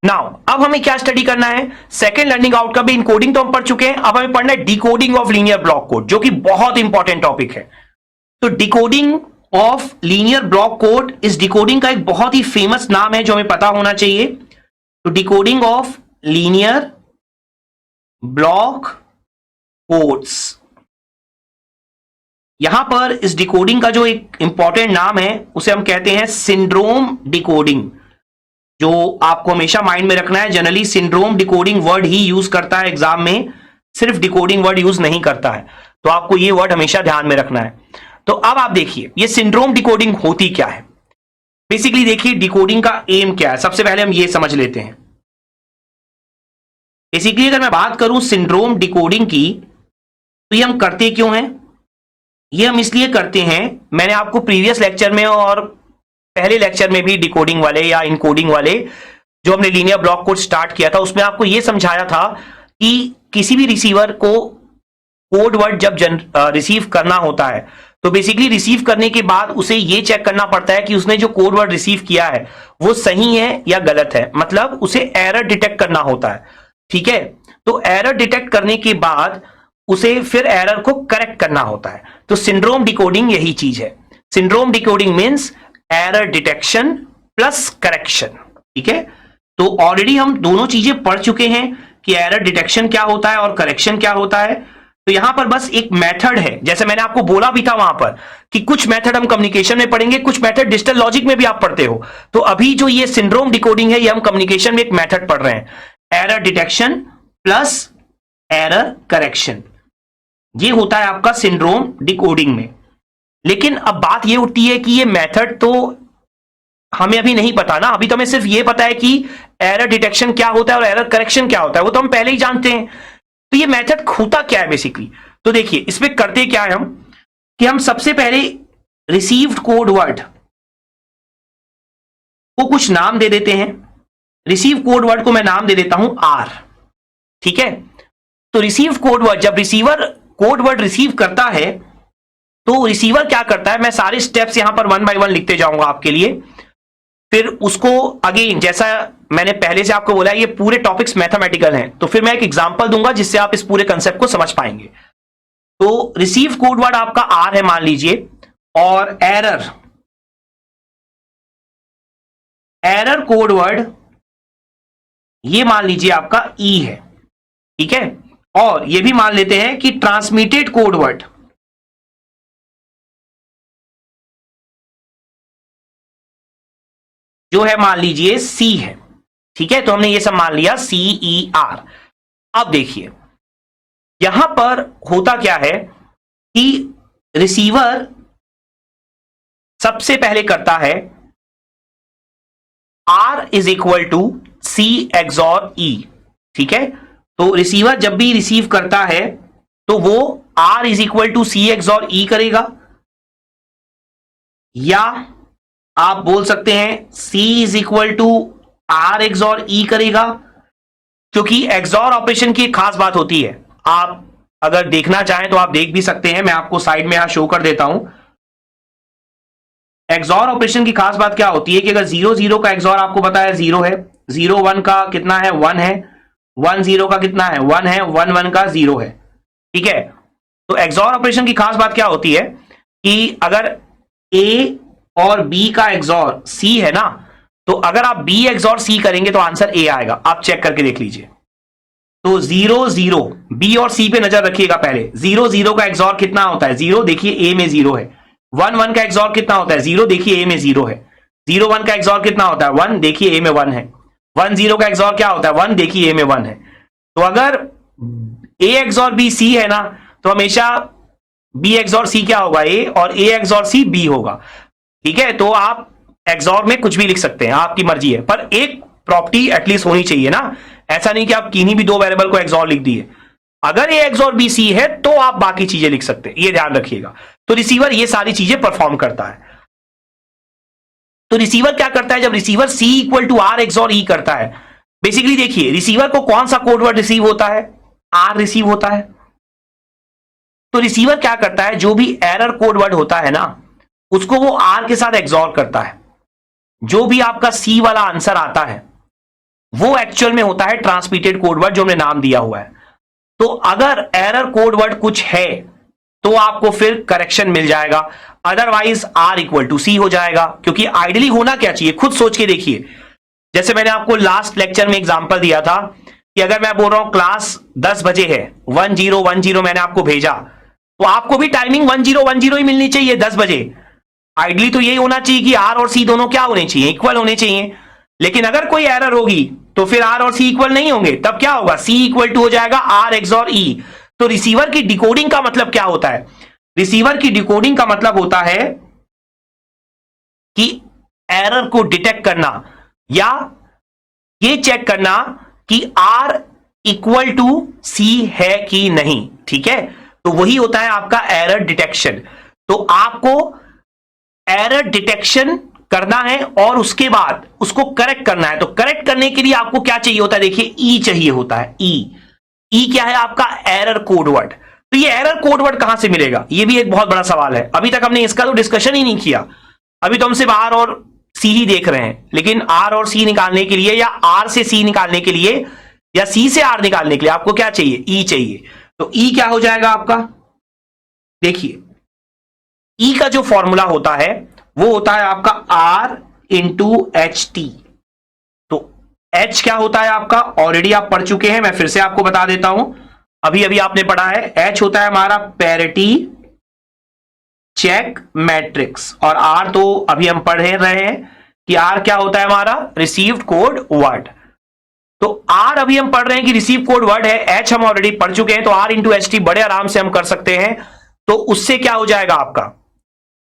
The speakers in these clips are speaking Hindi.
नाउ अब हमें क्या स्टडी करना है, सेकंड लर्निंग आउटकम। इनकोडिंग तो हम पढ़ चुके हैं, अब हमें पढ़ना है decoding of linear block code, जो कि बहुत इंपॉर्टेंट टॉपिक है। तो decoding of linear block code, इस डिकोडिंग का एक बहुत ही फेमस नाम है जो हमें पता होना चाहिए। तो decoding of linear block codes, यहां पर इस डिकोडिंग का जो एक इंपॉर्टेंट नाम है उसे हम कहते हैं सिंड्रोम डिकोडिंग, जो आपको हमेशा माइंड में रखना है। जनरली सिंड्रोम डिकोडिंग वर्ड ही यूज करता है एग्जाम में, सिर्फ डिकोडिंग वर्ड यूज नहीं करता है, तो आपको ये वर्ड हमेशा ध्यान में रखना है। तो अब आप देखिए ये सिंड्रोम डिकोडिंग होती क्या है। बेसिकली देखिए डिकोडिंग का एम क्या है, सबसे पहले हम ये समझ लेते हैं। बेसिकली अगर मैं बात करूं सिंड्रोम डिकोडिंग की, तो ये हम करते क्यों हैं? ये हम इसलिए करते हैं, मैंने आपको प्रीवियस लेक्चर में और पहले लेक्चर में भी डिकोडिंग वाले या इनकोडिंग वाले जो हमने लीनियर ब्लॉक कोड स्टार्ट किया था, उसमें आपको यह समझाया था कि किसी भी रिसीवर को कोड वर्ड जब रिसीव करना होता है, तो बेसिकली रिसीव करने के बाद उसे यह चेक करना पड़ता है कि उसने जो कोड वर्ड रिसीव किया है वो सही है या गलत है, मतलब उसे एरर डिटेक्ट करना होता है। ठीक है, तो एरर डिटेक्ट करने के बाद उसे फिर एरर को करेक्ट करना होता है। तो सिंड्रोम डिकोडिंग यही चीज है। Syndrome decoding means error detection plus correction. ठीक है, तो ऑलरेडी हम दोनों चीजें पढ़ चुके हैं कि एरर डिटेक्शन क्या होता है और करेक्शन क्या होता है। तो यहां पर बस एक मेथड है, जैसे मैंने आपको बोला भी था वहां पर कि कुछ मेथड हम कम्युनिकेशन में पढ़ेंगे, कुछ मेथड डिजिटल लॉजिक में भी आप पढ़ते हो। तो अभी जो ये सिंड्रोम डिकोडिंग है, ये हम कम्युनिकेशन में एक मेथड पढ़ रहे हैं, error detection plus error correction, ये होता है आपका सिंड्रोम डिकोडिंग में। लेकिन अब बात ये उठती है कि ये मेथड तो हमें अभी नहीं पता ना, अभी तो हमें सिर्फ ये पता है कि एरर डिटेक्शन क्या होता है और एरर करेक्शन क्या होता है, वो तो हम पहले ही जानते हैं। तो ये मेथड होता क्या है बेसिकली, तो देखिए इसमें करते क्या है हम, कि हम सबसे पहले रिसीव्ड कोड वर्ड को कुछ नाम दे देते हैं। रिसीव कोड वर्ड को मैं नाम दे देता हूं आर। ठीक है, तो रिसीव कोड वर्ड, जब रिसीवर कोड वर्ड रिसीव करता है तो रिसीवर क्या करता है, मैं सारे स्टेप्स यहां पर 1 बाय 1 लिखते जाऊंगा आपके लिए। फिर उसको अगेन, जैसा मैंने पहले से आपको बोला, ये पूरे टॉपिक्स मैथमेटिकल हैं, तो फिर मैं एक एग्जांपल दूंगा जिससे आप इस पूरे कंसेप्ट को समझ पाएंगे। तो रिसीव कोड वर्ड आपका आर है मान लीजिए, और एरर कोड वर्ड ये मान लीजिए आपका ई है। ठीक है, और ये भी मान लेते हैं कि ट्रांसमिटेड कोड वर्ड जो है मान लीजिए सी है। ठीक है, तो हमने ये सब मान लिया CER। अब देखिए यहां पर होता क्या है कि रिसीवर सबसे पहले करता है R is equal to C XOR E। ठीक है, तो रिसीवर जब भी रिसीव करता है तो वो R is equal to C XOR E करेगा, या आप बोल सकते हैं C is equal to R XOR E करेगा। क्योंकि XOR ऑपरेशन की एक खास बात होती है, आप अगर देखना चाहें तो आप देख भी सकते हैं, मैं आपको साइड में यहां शो कर देता हूं। XOR ऑपरेशन की खास बात क्या होती है कि अगर 0 0 का XOR आपको पता है 0 है, 0 1 का कितना है 1 है, 1 0 का कितना है 1 है, 1 1 का 0 है। ठीक है, तो XOR ऑपरेशन की खास बात क्या होती है कि अगर A और B का XOR C है ना, तो अगर आप B XOR C करेंगे तो आंसर A आएगा। आप चेक करके देख लीजिए। तो 0 0 B और C पे नजर रखिएगा पहले। 0 0 का XOR कितना होता है 0, देखिए A में 0 है। 1 1 का XOR कितना होता है 0, देखिए A में 0 है। 0 1 का XOR कितना होता है 1, देखिए A में 1 है। 1 0 का XOR क्या होता है 1, देखिए A में 1 है। तो अगर A XOR B C है ना, तो हमेशा B XOR C क्या होगा A, और A XOR C B होगा। ठीक है, तो आप XOR में कुछ भी लिख सकते हैं, आपकी मर्जी है, पर एक प्रॉपर्टी एटलीस्ट होनी चाहिए ना। ऐसा नहीं कि आप किन्हीं भी दो वेरिएबल को XOR लिख दिए। अगर A XOR B C है तो आप बाकी चीजें लिख सकते हैं, ये ध्यान रखिएगा। तो रिसीवर ये सारी चीजें परफॉर्म करता है। तो रिसीवर क्या करता है, जब receiver C equal to R XOR E करता है, बेसिकली देखिए रिसीवर को कौन सा कोड वर्ड रिसीव होता है, R रिसीव होता है। तो रिसीवर क्या करता है, जो भी एरर कोड वर्ड होता है ना, उसको वो R के साथ XOR करता है। जो भी आपका C वाला आंसर आता है वो एक्चुअल में होता है ट्रांसमिटेड कोड वर्ड जो हमने नाम दिया हुआ है। तो अगर एरर कोड वर्ड कुछ है तो आपको फिर करेक्शन मिल जाएगा, अदरवाइज आर इक्वल टू सी हो जाएगा। क्योंकि आइडियली होना क्या चाहिए, खुद सोच के देखिए। जैसे मैंने आपको लास्ट लेक्चर में एग्जांपल दिया था कि अगर मैं बोल रहा हूं क्लास 10 बजे है, 1010 मैंने आपको भेजा, तो आपको भी टाइमिंग 1010 ही मिलनी चाहिए 10 बजे। आइडियली तो यही होना चाहिए कि आर और सी दोनों क्या होने चाहिए, इक्वल होने चाहिए। लेकिन अगर कोई एरर होगी तो फिर आर और सी इक्वल नहीं होंगे, तब क्या होगा, सी इक्वल टू हो जाएगा आर एक्स और ई। तो रिसीवर की डिकोडिंग का मतलब क्या होता है, रिसीवर की डिकोडिंग का मतलब होता है कि एरर को डिटेक्ट करना या ये चेक करना कि आर इक्वल टू सी है कि नहीं। ठीक है, तो वही होता है आपका एरर डिटेक्शन। तो आपको एरर डिटेक्शन करना है और उसके बाद उसको करेक्ट करना है। तो करेक्ट करने के लिए आपको क्या चाहिए होता है, देखिए ई चाहिए होता है। ई क्या है आपका, एरर कोड वर्ड। तो ये एरर कोड वर्ड कहां से मिलेगा, ये भी एक बहुत बड़ा सवाल है। अभी तक हमने इसका तो डिस्कशन ही नहीं किया, अभी तो हम सिर्फ आर और सी ही देख रहे हैं। लेकिन आर और सी निकालने के लिए या आर से सी निकालने के लिए या सी से आर निकालने के लिए आपको क्या चाहिए, ई चाहिए। तो ई क्या हो जाएगा आपका, देखिए ई का जो फॉर्मूला होता है वो होता है आपका आर इंटू एच टी। तो एच क्या होता है आपका, ऑलरेडी आप पढ़ चुके हैं, मैं फिर से आपको बता देता हूं, अभी अभी आपने पढ़ा है। एच होता है हमारा पैरिटी चेक मैट्रिक्स, और आर तो अभी हम पढ़ रहे हैं कि आर क्या होता है हमारा, रिसीव्ड कोड वर्ड। तो आर अभी हम पढ़ रहे हैं कि रिसीव कोड वर्ड है, एच हम ऑलरेडी पढ़ चुके हैं, तो आर इंटू एच टी बड़े आराम से हम कर सकते हैं। तो उससे क्या हो जाएगा आपका,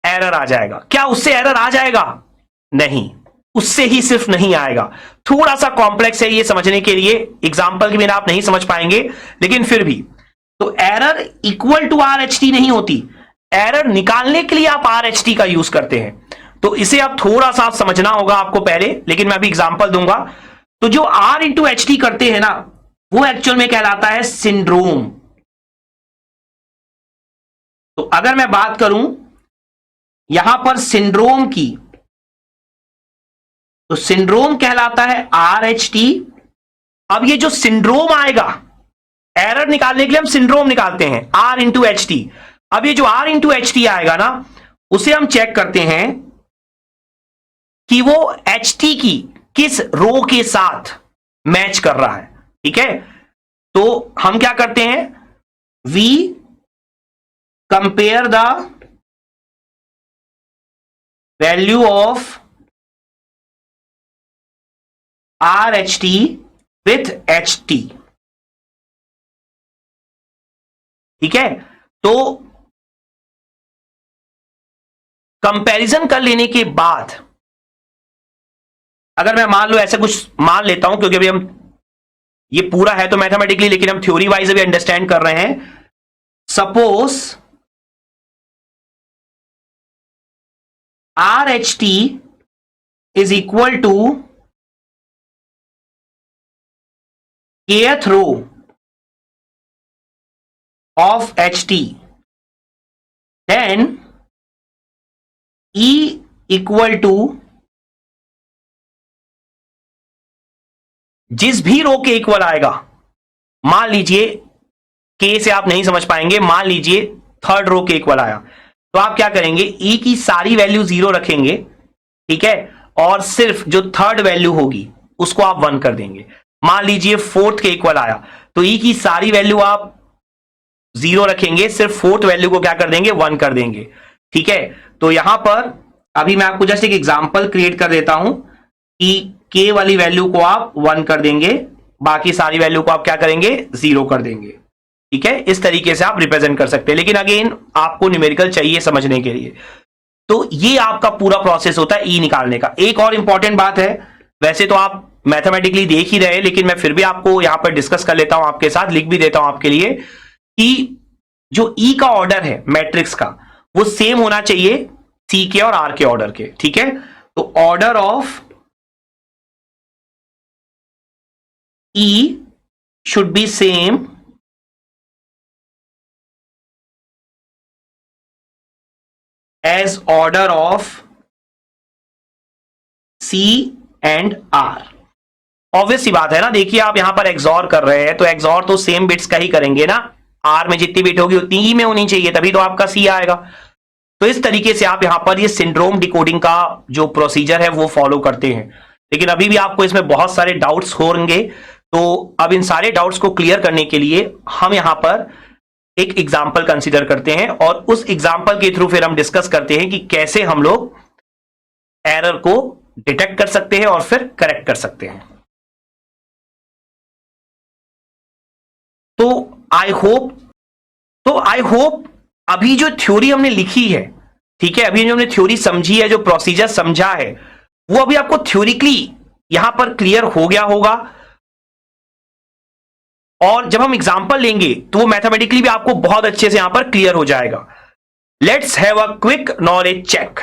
एरर आ जाएगा। क्या उससे एरर आ जाएगा, नहीं, उससे ही सिर्फ नहीं आएगा। थोड़ा सा कॉम्प्लेक्स है ये समझने के लिए, एग्जाम्पल के बिना आप नहीं समझ पाएंगे, लेकिन फिर भी। तो error equal to R H T नहीं होती, एरर निकालने के लिए आप आर एच टी का यूज करते हैं। तो इसे आप थोड़ा सा समझना होगा आपको पहले, लेकिन मैं अभी एग्जाम्पल दूंगा। तो जो आर इंटू एच टी करते हैं ना, वो एक्चुअल में कहलाता है सिंड्रोम। तो अगर मैं बात करूं यहां पर सिंड्रोम की, तो सिंड्रोम कहलाता है आर एच टी। अब ये जो सिंड्रोम आएगा, एरर निकालने के लिए हम सिंड्रोम निकालते हैं आर इंटू एच टी। अब ये जो आर इंटू एच टी आएगा ना, उसे हम चेक करते हैं कि वो एच टी की किस रो के साथ मैच कर रहा है। ठीक है, तो हम क्या करते हैं, we compare the value of R H T with H T. ठीक है, तो कंपैरिजन कर लेने के बाद, अगर मैं मान लो ऐसे कुछ मान लेता हूं, क्योंकि अभी हम ये पूरा है तो मैथमेटिकली, लेकिन हम थ्योरी वाइज भी अंडरस्टैंड कर रहे हैं। Suppose R H T is equal to kth row of H T, then E equal to जिस भी रो के इक्वल आएगा, मान लीजिए के से आप नहीं समझ पाएंगे, मान लीजिए थर्ड रो के इक्वल आया, तो आप क्या करेंगे, ई की सारी वैल्यू 0 रखेंगे। ठीक है, और सिर्फ जो थर्ड वैल्यू होगी उसको आप 1 कर देंगे। मान लीजिए फोर्थ के इक्वल आया, तो ई की सारी वैल्यू आप 0 रखेंगे, सिर्फ फोर्थ वैल्यू को क्या कर देंगे, 1 कर देंगे। ठीक है, तो यहां पर अभी मैं आपको जस्ट एक एग्जांपल क्रिएट कर देता हूं कि के वाली वैल्यू को आप 1 कर देंगे, बाकी सारी वैल्यू को आप क्या करेंगे, 0 कर देंगे। ठीक है, इस तरीके से आप रिप्रेजेंट कर सकते हैं, लेकिन अगेन आपको न्यूमेरिकल चाहिए समझने के लिए। तो ये आपका पूरा प्रोसेस होता है ई निकालने का। एक और इंपॉर्टेंट बात है, वैसे तो आप मैथमेटिकली देख ही रहे, लेकिन मैं फिर भी आपको यहां पर डिस्कस कर लेता हूं आपके साथ, लिख भी देता हूं आपके लिए, कि जो ई का ऑर्डर है मैट्रिक्स का, वो सेम होना चाहिए सी के और आर के ऑर्डर के। ठीक है, तो order of E should be same as order of C and R. Obvious सी बात है ना, देखिए आप यहां पर एक्सॉर कर रहे हैं तो एक्सॉर तो सेम बिट्स का ही करेंगे ना, आर में जितनी बिट होगी उतनी ही में होनी चाहिए, तभी तो आपका सी आएगा। तो इस तरीके से आप यहां पर ये सिंड्रोम डिकोडिंग का जो प्रोसीजर है वो फॉलो करते हैं। लेकिन अभी भी आपको इसमें बहुत सारे डाउट्स होंगे, तो अब इन सारे डाउट्स को क्लियर करने के लिए हम यहां पर एक एग्जाम्पल कंसीडर करते हैं और उस एग्जाम्पल के थ्रू फिर हम डिस्कस करते हैं कि कैसे हम लोग एरर को डिटेक्ट कर सकते हैं और फिर करेक्ट कर सकते हैं। तो आई होप अभी जो थ्योरी हमने लिखी है, ठीक है, अभी जो हमने थ्योरी समझी है, जो प्रोसीजर समझा है, वो अभी आपको थ्योरिकली यहां पर क्लियर हो गया होगा। और जब हम एग्जाम्पल लेंगे तो वो मैथमेटिकली भी आपको बहुत अच्छे से यहां पर क्लियर हो जाएगा। Let's have a quick knowledge check.